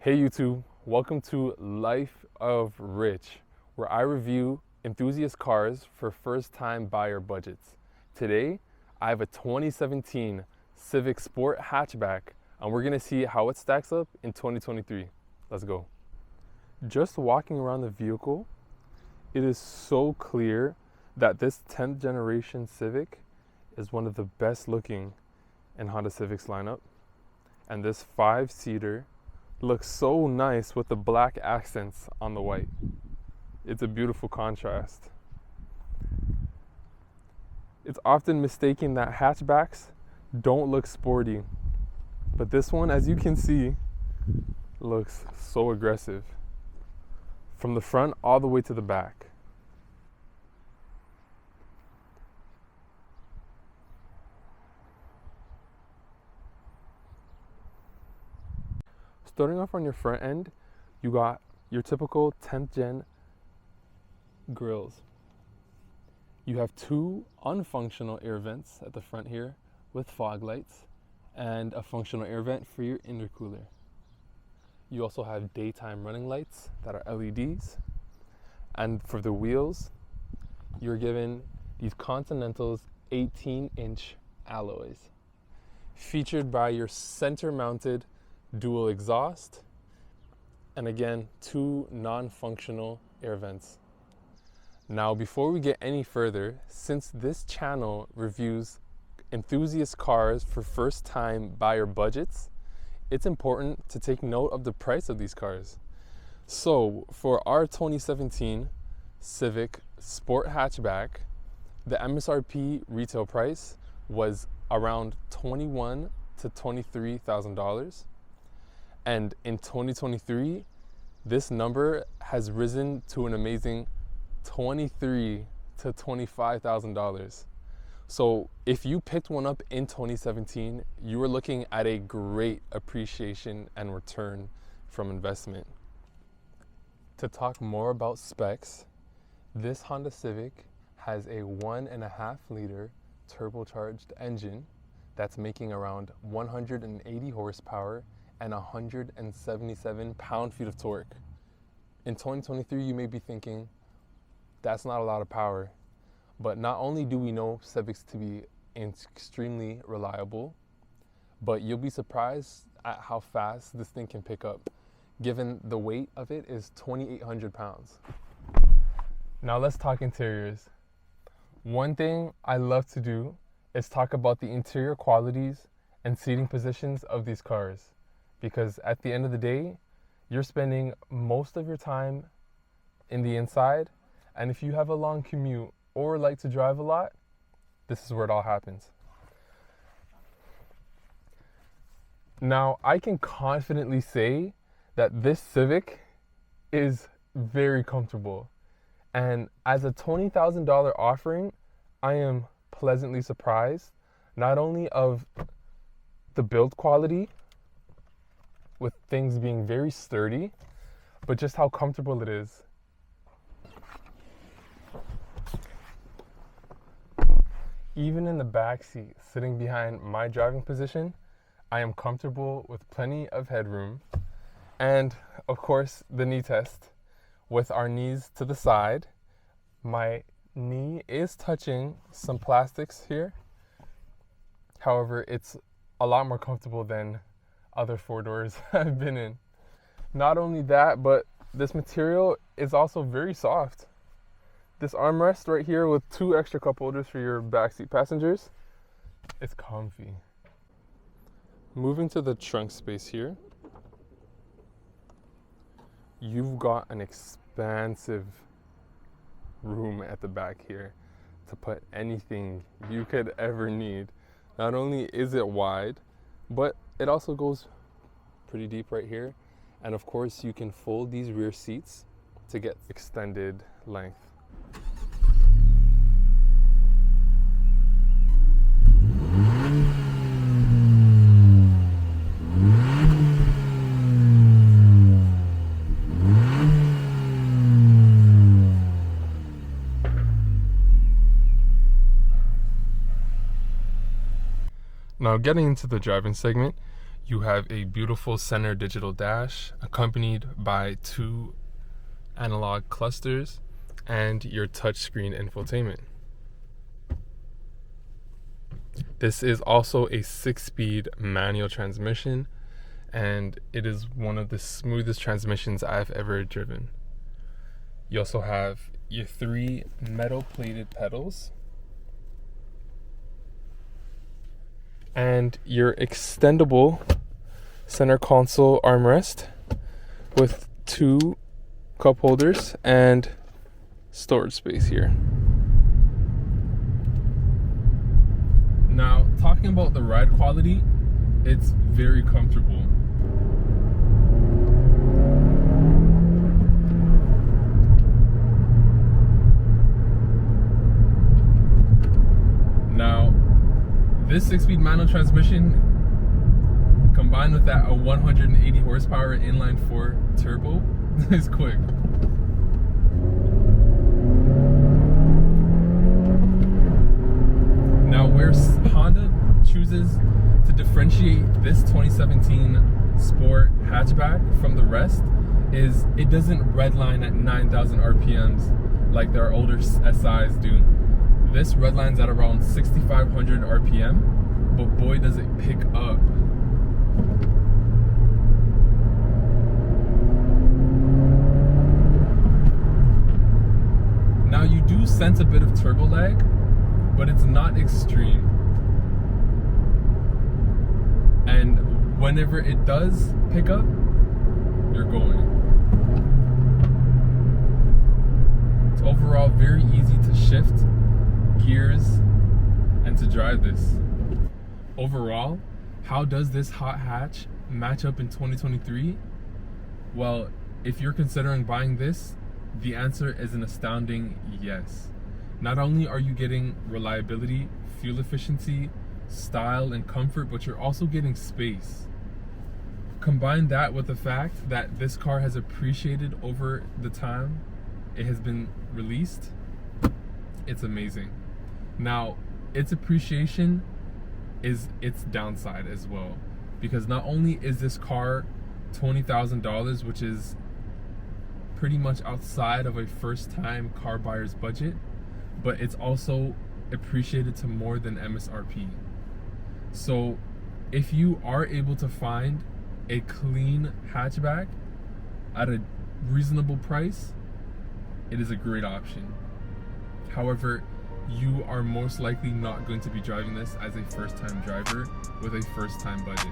Hey YouTube, welcome to Life of Rich, where I review enthusiast cars for first-time buyer budgets. Today, I have a 2017 Civic Sport Hatchback, and we're gonna see how it stacks up in 2023. Let's go. Just walking around the vehicle, it is so clear that this 10th generation Civic is one of the best looking in Honda Civic's lineup. And this 5-seater looks so nice with the black accents on the white. It's a beautiful contrast. It's often mistaken that hatchbacks don't look sporty, but this one, as you can see, looks so aggressive. From the front all the way to the back. Starting off on your front end, you got your typical 10th gen grills. You have two unfunctional air vents at the front here with fog lights and a functional air vent for your intercooler. You also have daytime running lights that are LEDs. And for the wheels, you're given these Continental's 18-inch alloys, featured by your center-mounted dual exhaust, and again, two non-functional air vents. Now, before we get any further, since this channel reviews enthusiast cars for first-time buyer budgets, it's important to take note of the price of these cars. So, for our 2017 Civic Sport Hatchback, the MSRP retail price was around $21,000 to $23,000. And in 2023, this number has risen to an amazing $23,000 to $25,000. So if you picked one up in 2017, you were looking at a great appreciation and return from investment. To talk more about specs, this Honda Civic has a 1.5 liter turbocharged engine that's making around 180 horsepower and 177 pound-feet of torque. In 2023, you may be thinking, that's not a lot of power. But not only do we know Civics to be extremely reliable, but you'll be surprised at how fast this thing can pick up, given the weight of it is 2,800 pounds. Now let's talk interiors. One thing I love to do is talk about the interior qualities and seating positions of these cars. Because at the end of the day, you're spending most of your time in the inside, and if you have a long commute or like to drive a lot, this is where it all happens. Now, I can confidently say that this Civic is very comfortable. And as a $20,000 offering, I am pleasantly surprised, not only of the build quality, with things being very sturdy, but just how comfortable it is. Even in the back seat, sitting behind my driving position, I am comfortable with plenty of headroom. And of course, the knee test. With our knees to the side, my knee is touching some plastics here. However, it's a lot more comfortable than other 4-doors I've been in. Not only that, but this material is also very soft. This armrest right here with 2 extra cup holders for your backseat passengers, it's comfy. Moving to the trunk space here, you've got an expansive room at the back here to put anything you could ever need. Not only is it wide, but it also goes pretty deep right here. And of course, you can fold these rear seats to get extended length. Now, getting into the driving segment, You have a beautiful center digital dash accompanied by 2 analog clusters and your touchscreen infotainment. This is also a 6-speed manual transmission, and it is one of the smoothest transmissions I've ever driven. You also have your 3 metal plated pedals and your extendable center console armrest with 2 cup holders and storage space here. Now, talking about the ride quality, it's very comfortable. Now, this 6-speed manual transmission combined with that a 180 horsepower inline 4 turbo is quick. Now, where Honda chooses to differentiate this 2017 Sport hatchback from the rest is it doesn't redline at 9,000 RPMs like their older SIs do. This redlines at around 6,500 RPM, but boy does it pick up. Now, you do sense a bit of turbo lag, but it's not extreme. And whenever it does pick up, you're going. It's overall very easy to shift gears and to drive this. Overall, how does this hot hatch match up in 2023? Well, if you're considering buying this, the answer is an astounding yes. Not only are you getting reliability, fuel efficiency, style, and comfort, but you're also getting space. Combine that with the fact that this car has appreciated over the time it has been released. It's amazing. Now, its appreciation is its downside as well, because not only is this car $20,000, which is pretty much outside of a first-time car buyer's budget, but it's also appreciated to more than MSRP. So if you are able to find a clean hatchback at a reasonable price, it is a great option. However, you are most likely not going to be driving this as a first-time driver with a first-time budget.